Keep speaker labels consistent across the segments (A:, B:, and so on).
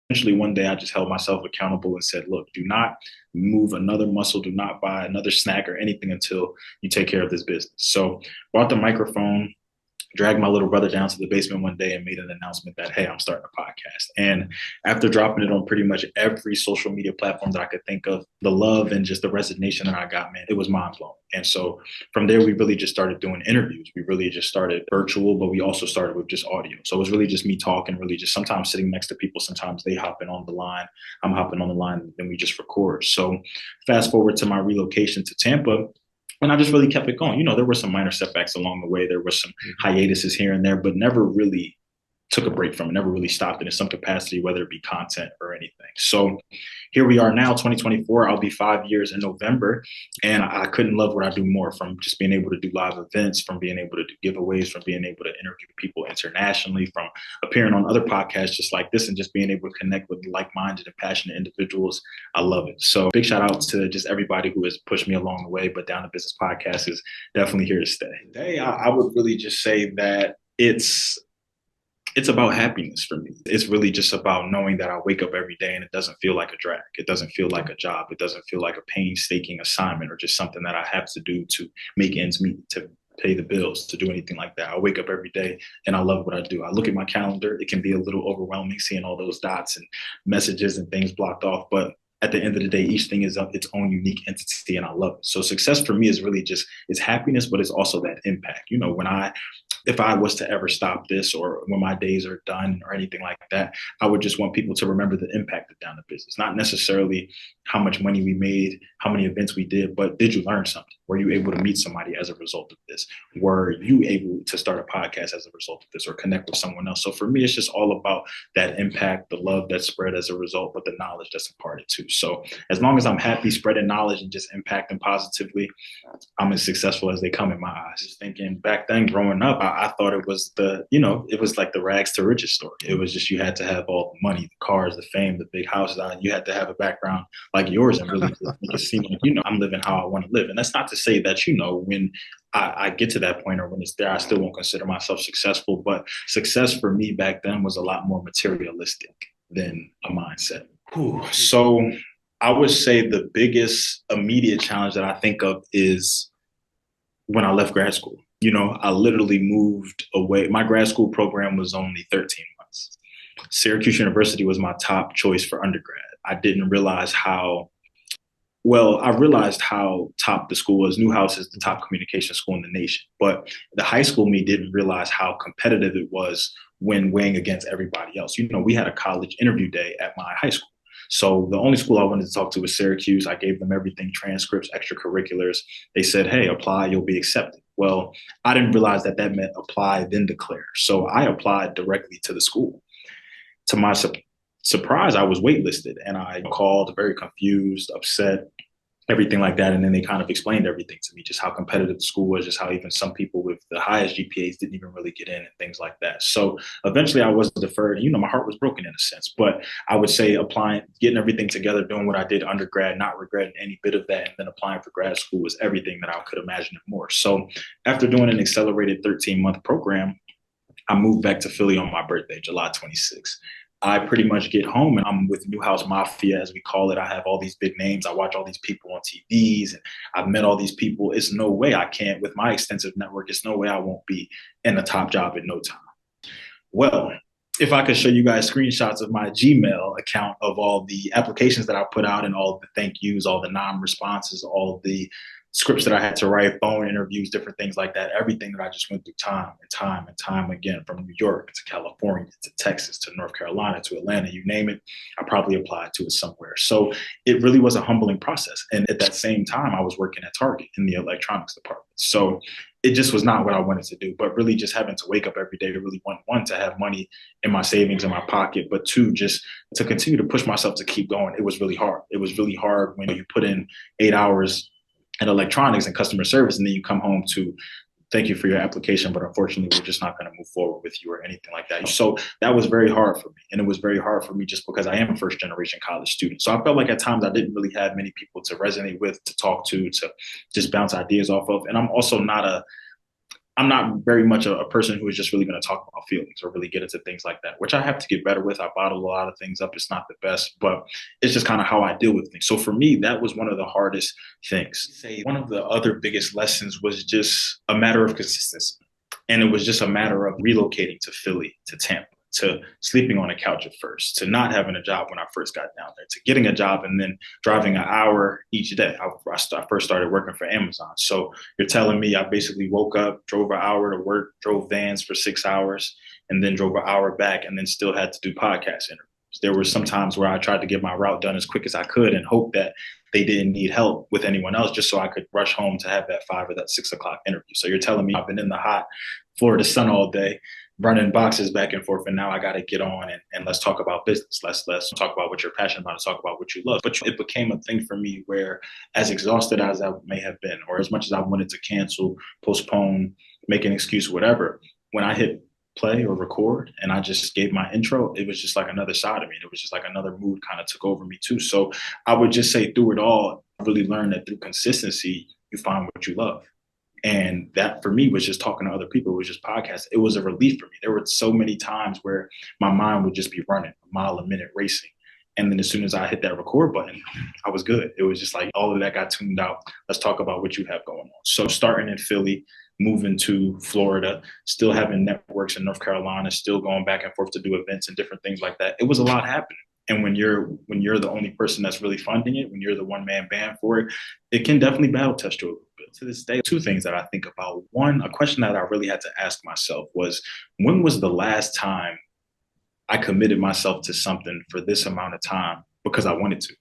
A: eventually one day I just held myself accountable and said, look, do not move another muscle, do not buy another snack or anything until you take care of this business. So bought the microphone, dragged my little brother down to the basement one day and made an announcement that, hey, I'm starting a podcast. And after dropping it on pretty much every social media platform that I could think of, the love and just the resignation that I got, man, it was mind blowing. And so from there, we really just started doing interviews. We really just started virtual, but we also started with just audio. So it was really just me talking, really just sometimes sitting next to people. Sometimes they hopping on the line, I'm hopping on the line, and then we just record. So fast forward to my relocation to Tampa, and I just really kept it going. There were some minor setbacks along the way. There were some hiatuses here and there, but never really took a break from it, never really stopped it in some capacity, whether it be content or anything. So here we are now, 2024. I'll be 5 years in November, and I couldn't love what I do more, from just being able to do live events, from being able to do giveaways, from being able to interview people internationally, from appearing on other podcasts just like this, and just being able to connect with like-minded and passionate individuals. I love it. So big shout out to just everybody who has pushed me along the way, but Down to Business Podcast is definitely here to stay. Today, I would really just say that it's about happiness for me. It's really just about knowing that I wake up every day and it doesn't feel like a drag. It doesn't feel like a job. It doesn't feel like a painstaking assignment or just something that I have to do to make ends meet, to pay the bills, to do anything like that. I wake up every day and I love what I do. I look at my calendar. It can be a little overwhelming seeing all those dots and messages and things blocked off, but at the end of the day, each thing is its own unique entity, and I love it. So success for me is really just, it's happiness, but it's also that impact. If I was to ever stop this, or when my days are done or anything like that, I would just want people to remember the impact of Down to Business, not necessarily how much money we made, how many events we did, but did you learn something? Were you able to meet somebody as a result of this? Were you able to start a podcast as a result of this, or connect with someone else? So for me, it's just all about that impact, the love that's spread as a result, but the knowledge that's imparted too. So as long as I'm happy spreading knowledge and just impacting positively, I'm as successful as they come in my eyes. Just thinking back then, growing up, I thought it was it was like the rags to riches story. It was just, you had to have all the money, the cars, the fame, the big houses. You had to have a background like yours and really make it seem like, I'm living how I want to live. And that's not to say that, when I get to that point, or when it's there, I still won't consider myself successful. But success for me back then was a lot more materialistic than a mindset. So I would say the biggest immediate challenge that I think of is when I left grad school. I literally moved away. My grad school program was only 13 months. Syracuse University was my top choice for undergrad. I didn't realize I realized how top the school was. Newhouse is the top communication school in the nation. But the high school me didn't realize how competitive it was when weighing against everybody else. We had a college interview day at my high school. So the only school I wanted to talk to was Syracuse. I gave them everything, transcripts, extracurriculars. They said, hey, apply, you'll be accepted. Well, I didn't realize that meant apply, then declare. So I applied directly to the school. To my surprise, I was waitlisted, and I called very confused, upset, everything like that. And then they kind of explained everything to me, just how competitive the school was, just how even some people with the highest GPAs didn't even really get in and things like that. So eventually I was deferred. My heart was broken in a sense, but I would say applying, getting everything together, doing what I did undergrad, not regretting any bit of that, and then applying for grad school was everything that I could imagine and more. So after doing an accelerated 13-month program, I moved back to Philly on my birthday, July 26th. I pretty much get home and I'm with Newhouse Mafia, as we call it. I have all these big names. I watch all these people on TVs, and I've met all these people. It's no way I can't, with my extensive network, it's no way I won't be in a top job in no time. Well, if I could show you guys screenshots of my Gmail account of all the applications that I put out and all the thank yous, all the non-responses, all the scripts that I had to write, phone interviews, different things like that, everything that I just went through time and time and time again, from New York to California to Texas to North Carolina to Atlanta, you name it, I probably applied to it somewhere. So it really was a humbling process. And at that same time, I was working at Target in the electronics department. So it just was not what I wanted to do, but really just having to wake up every day to really want, one, to have money in my savings in my pocket, but two, just to continue to push myself to keep going. It was really hard. It was really hard when you put in 8 hours in electronics and customer service, and then you come home to thank you for your application, but unfortunately, we're just not going to move forward with you or anything like that. So that was very hard for me. And it was very hard for me just because I am a first generation college student. So I felt like at times I didn't really have many people to resonate with, to talk to just bounce ideas off of. And I'm also not I'm not very much a person who is just really going to talk about feelings or really get into things like that, which I have to get better with. I bottle a lot of things up. It's not the best, but it's just kind of how I deal with things. So for me, that was one of the hardest things. Say one of the other biggest lessons was just a matter of consistency. And it was just a matter of relocating to Philly, to Tampa, to sleeping on a couch at first, to not having a job when I first got down there, to getting a job and then driving an hour each day. I first started working for Amazon. So you're telling me I basically woke up, drove an hour to work, drove vans for 6 hours, and then drove an hour back, and then still had to do podcast interviews. There were some times where I tried to get my route done as quick as I could and hope that they didn't need help with anyone else just so I could rush home to have that 5 or that 6 o'clock interview. So you're telling me I've been in the hot Florida sun all day, running boxes back and forth, and now I got to get on and let's talk about business. Let's talk about what you're passionate about and talk about what you love. But it became a thing for me where, as exhausted as I may have been, or as much as I wanted to cancel, postpone, make an excuse, whatever, when I hit play or record and I just gave my intro, it was just like another side of me. It was just like another mood kind of took over me too. So I would just say through it all, I really learned that through consistency, you find what you love. And that for me was just talking to other people. It was just podcasts. It was a relief for me. There were so many times where my mind would just be running a mile a minute racing. And then as soon as I hit that record button, I was good. It was just like all of that got tuned out. Let's talk about what you have going on. So starting in Philly, moving to Florida, still having networks in North Carolina, still going back and forth to do events and different things like that. It was a lot happening. And when you're the only person that's really funding it, when you're the one-man band for it, it can definitely battle test you a little bit. To this day, two things that I think about. One, a question that I really had to ask myself was, when was the last time I committed myself to something for this amount of time because I wanted to?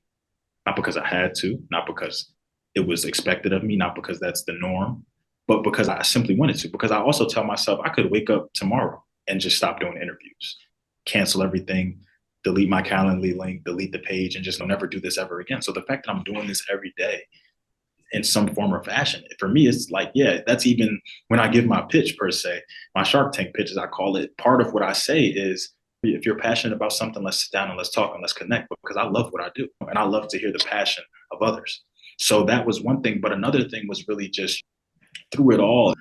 A: Not because I had to, not because it was expected of me, not because that's the norm, but because I simply wanted to. Because I also tell myself I could wake up tomorrow and just stop doing interviews, cancel everything, delete my Calendly link, delete the page, and just never do this ever again. So the fact that I'm doing this every day in some form or fashion, for me, it's like, yeah, that's even when I give my pitch per se, my Shark Tank pitch, as I call it, part of what I say is, if you're passionate about something, let's sit down and let's talk and let's connect, because I love what I do and I love to hear the passion of others. So that was one thing. But another thing was really just through it all,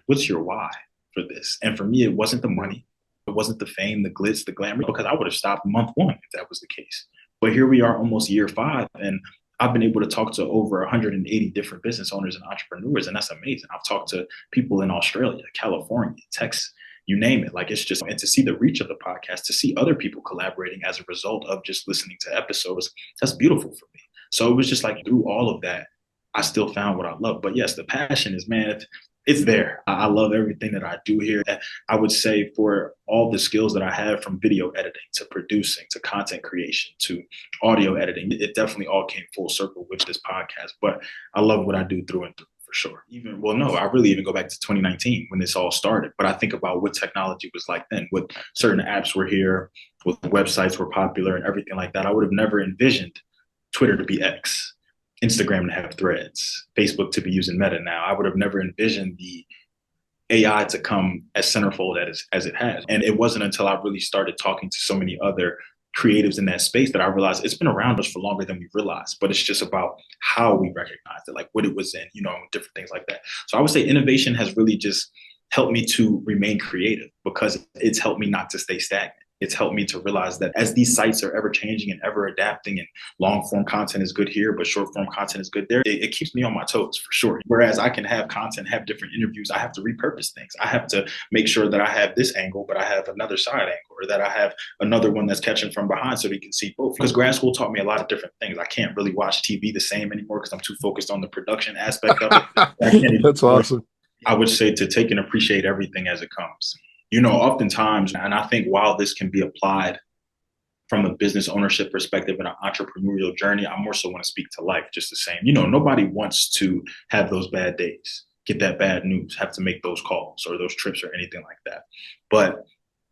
A: what's your why for this? And for me, it wasn't the money. It wasn't the fame, the glitz, the glamour, because I would have stopped month one if that was the case. But here we are almost year 5, and I've been able to talk to over 180 different business owners and entrepreneurs, and that's amazing. I've talked to people in Australia, California, Texas, you name it. Like, it's just, and to see the reach of the podcast, to see other people collaborating as a result of just listening to episodes, that's beautiful for me. So it was just like through all of that, I still found what I love. But yes, the passion is, man, it's there. I love everything that I do here. I would say for all the skills that I have, from video editing to producing to content creation to audio editing, it definitely all came full circle with this podcast. But I love what I do through and through, for sure. I really even go back to 2019 when this all started. But I think about what technology was like then, what certain apps were here, what websites were popular and everything like that. I would have never envisioned Twitter to be X, Instagram to have threads, Facebook to be using Meta now. I would have never envisioned the AI to come as centerfold as it has. And it wasn't until I really started talking to so many other creatives in that space that I realized it's been around us for longer than we realized, but it's just about how we recognize it, like what it was in, different things like that. So I would say innovation has really just helped me to remain creative, because it's helped me not to stay stagnant. It's helped me to realize that as these sites are ever changing and ever adapting, and long form content is good here, but short form content is good there, it keeps me on my toes, for sure. Whereas I can have content, have different interviews, I have to repurpose things. I have to make sure that I have this angle, but I have another side angle, or that I have another one that's catching from behind so they can see both. Because grad school taught me a lot of different things. I can't really watch TV the same anymore because I'm too focused on the production aspect of it.
B: That's awesome.
A: I would say to take and appreciate everything as it comes. Oftentimes, and I think while this can be applied from a business ownership perspective and an entrepreneurial journey, I more so want to speak to life just the same. Nobody wants to have those bad days, get that bad news, have to make those calls or those trips or anything like that. But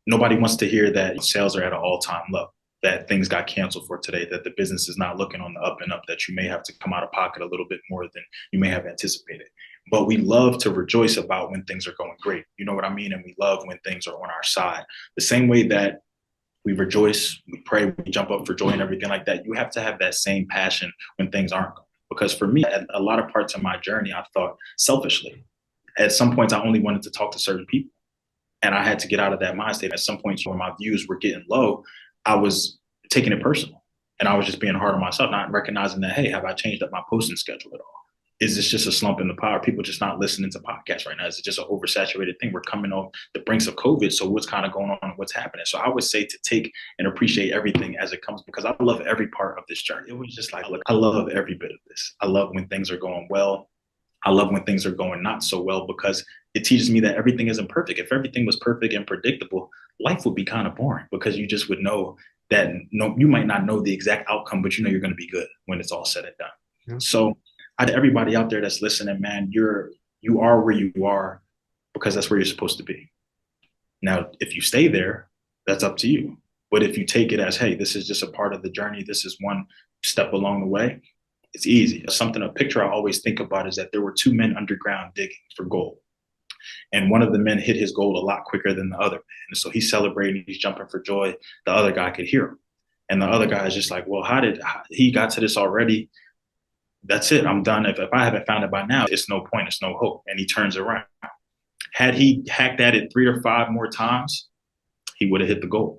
A: nobody wants to hear that sales are at an all-time low, that things got canceled for today, that the business is not looking on the up and up, that you may have to come out of pocket a little bit more than you may have anticipated. But we love to rejoice about when things are going great. You know what I mean? And we love when things are on our side. The same way that we rejoice, we pray, we jump up for joy and everything like that, you have to have that same passion when things aren't going. Because for me, at a lot of parts of my journey, I thought selfishly. At some points, I only wanted to talk to certain people. And I had to get out of that mind state. At some points when my views were getting low, I was taking it personal. And I was just being hard on myself, not recognizing that, hey, have I changed up my posting schedule at all? Is this just a slump in the power? People just not listening to podcasts right now? Is it just an oversaturated thing? We're coming off the brinks of COVID. So what's kind of going on? What's happening? So I would say to take and appreciate everything as it comes, because I love every part of this journey. It was just like, look, I love every bit of this. I love when things are going well. I love when things are going not so well, because it teaches me that everything isn't perfect. If everything was perfect and predictable, life would be kind of boring, because you just would know that you might not know the exact outcome, but you know you're going to be good when it's all said and done. Yeah. So everybody out there that's listening, man, you are where you are because that's where you're supposed to be. Now, if you stay there, that's up to you. But if you take it as, hey, this is just a part of the journey, this is one step along the way, it's easy. A picture I always think about is that there were two men underground digging for gold. And one of the men hit his goal a lot quicker than the other man. And so he's celebrating, he's jumping for joy. The other guy could hear him. And the other guy is just like, well, how he got to this already? That's it. I'm done. If I haven't found it by now, it's no point. It's no hope. And he turns around. Had he hacked at it 3 or 5 more times, he would have hit the goal.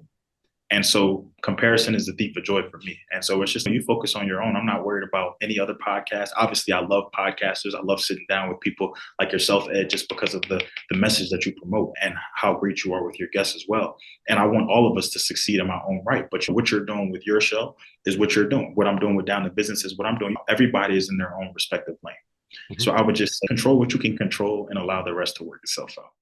A: And so comparison is the thief of joy for me. And so it's just, you focus on your own. I'm not worried about any other podcast. Obviously, I love podcasters. I love sitting down with people like yourself, Ed, just because of the message that you promote and how great you are with your guests as well. And I want all of us to succeed in my own right. But what you're doing with your show is what you're doing. What I'm doing with Down to Business is what I'm doing. Everybody is in their own respective lane. Mm-hmm. So I would just control what you can control and allow the rest to work itself out.